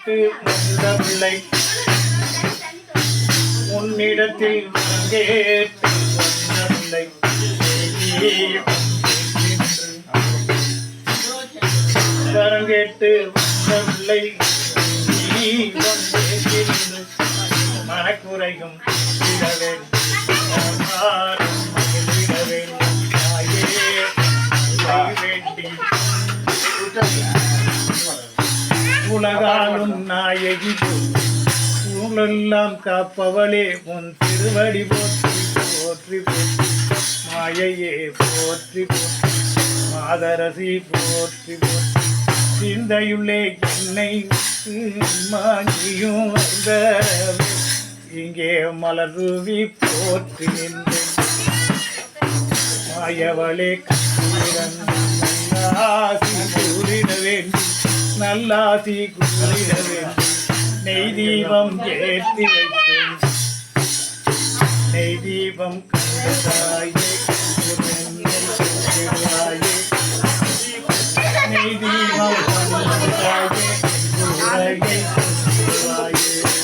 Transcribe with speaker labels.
Speaker 1: வந்தவில்லை உன்னிடத்தில் கேட்டு வந்தவில்லை கரம் கேட்டு வந்தவில்லை நீ வந்தேன் மனக்குறையும் உலகாலும் நாயகி ஊழெல்லாம் காப்பவளே உன் திருவடி போற்றி போற்றி போற்றி மாயையே போற்றி போற்றி மாதரசி போற்றி போற்றி சிந்தையுள்ளே என்னை மாஞ்சியும் வந்த இங்கே மலர்தூவி போற்றி நின்றேன் மாயவளே நல்லாசி கூறிட வேண்டும் நல்லாசி கூறிட வேண்டும் நெய் தீபம் ஏற்றி வைத்தேன் நெய் தீபம் கண்டாயே நெய் தீபம் கண்டாயே